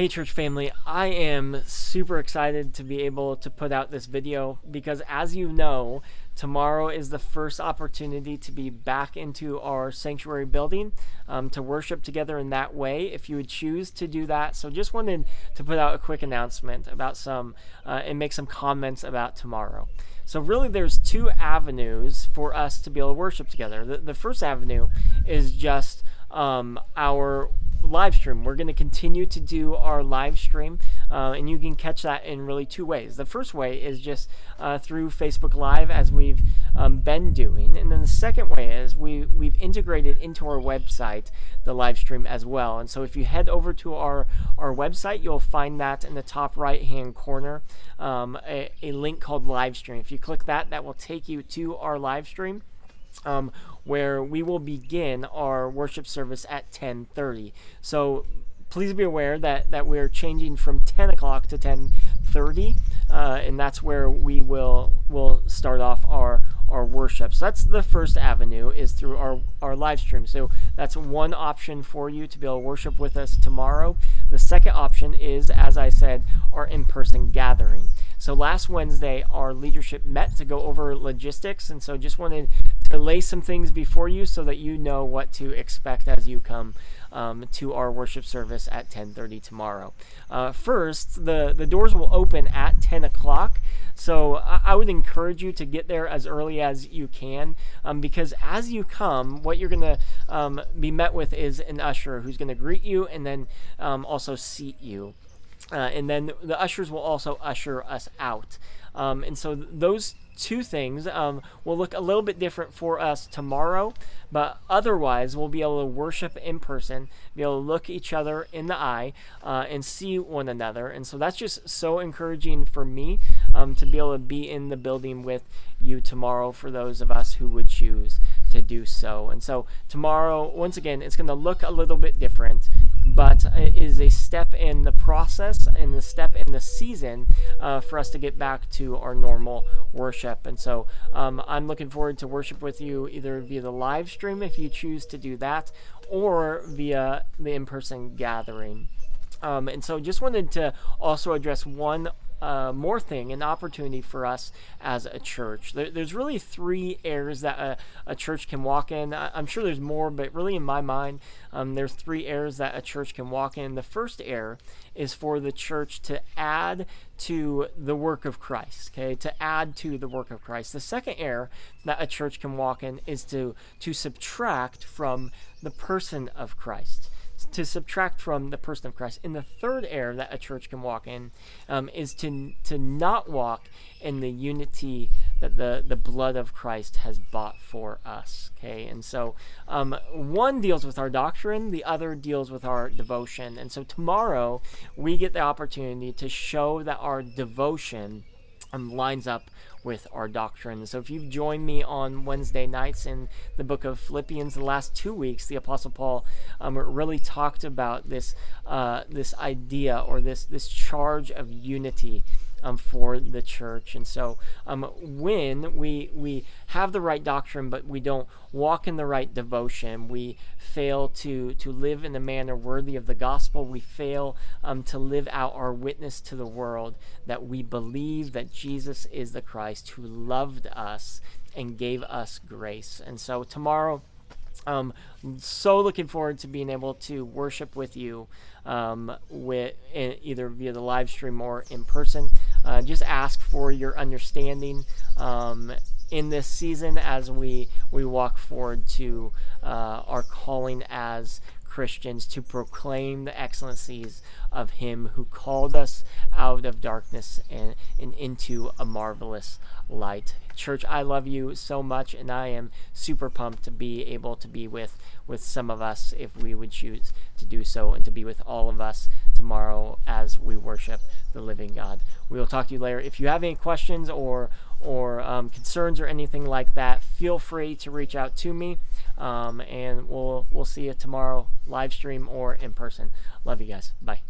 Hey church family, I am super excited to be able to put out this video because, as you know, tomorrow is the first opportunity to be back into our sanctuary building to worship together in that way if you would choose to do that. So just wanted to put out a quick announcement about and make some comments about tomorrow. So really there's two avenues for us to be able to worship together. The first avenue is just our live stream. We're going to continue to do our live stream, and you can catch that in really two ways. The first way is just through Facebook Live, as we've been doing, and then the second way is we've integrated into our website the live stream as well. And so if you head over to our website, you'll find that in the top right hand corner, a link called live stream. If you click that, that will take you to our live stream, where we will begin our worship service at 10:30. So please be aware that we're changing from 10 o'clock to 10:30, and that's where we will start off our worship. So that's the first avenue, is through our live stream. So that's one option for you to be able to worship with us tomorrow. The second option is, as I said, our in-person gathering. So last Wednesday, our leadership met to go over logistics, and so just wanted to lay some things before you so that you know what to expect as you come to our worship service at 10:30 tomorrow. First, the doors will open at 10 o'clock. So I would encourage you to get there as early as you can, because as you come, what you're going to be met with is an usher who's going to greet you and then also seat you. And then the ushers will also usher us out. And so those two things will look a little bit different for us tomorrow, but otherwise we'll be able to worship in person, be able to look each other in the eye, and see one another. And so that's just so encouraging for me to be able to be in the building with you tomorrow, for those of us who would choose to do so. And so tomorrow, once again, it's going to look a little bit different, but it is a step in the process and the step in the season for us to get back to our normal worship. And so I'm looking forward to worship with you either via the live stream, if you choose to do that, or via the in-person gathering. And so just wanted to also address one more thing, an opportunity for us as a church. There's really three areas that a church can walk in. I'm sure there's more, but really in my mind, there's three areas that a church can walk in. The first area is for the church to add to the work of Christ, okay? To add to the work of Christ. The second area that a church can walk in is to subtract from the person of Christ. To subtract from the person of Christ. And the third area that a church can walk in is to not walk in the unity that the blood of Christ has bought for us. Okay, and so one deals with our doctrine, the other deals with our devotion. And so tomorrow we get the opportunity to show that our devotion lines up with our doctrine. So if you've joined me on Wednesday nights in the book of Philippians, the last 2 weeks, the Apostle Paul really talked about this idea, or this charge of unity for the church. And so when we have the right doctrine, but we don't walk in the right devotion, we fail to live in a manner worthy of the gospel. We fail to live out our witness to the world that we believe that Jesus is the Christ who loved us and gave us grace. And so tomorrow, so looking forward to being able to worship with you, either via the live stream or in person. Just ask for your understanding in this season as we walk forward to our calling as Christians to proclaim the excellencies of Him who called us out of darkness and into a marvelous light. Church, I love you so much, and I am super pumped to be able to be with some of us, if we would choose to do so, and to be with all of us tomorrow as we worship the living God. We will talk to you later. If you have any questions or concerns or anything like that, feel free to reach out to me, and we'll see you tomorrow, live stream or in person. Love you guys. Bye.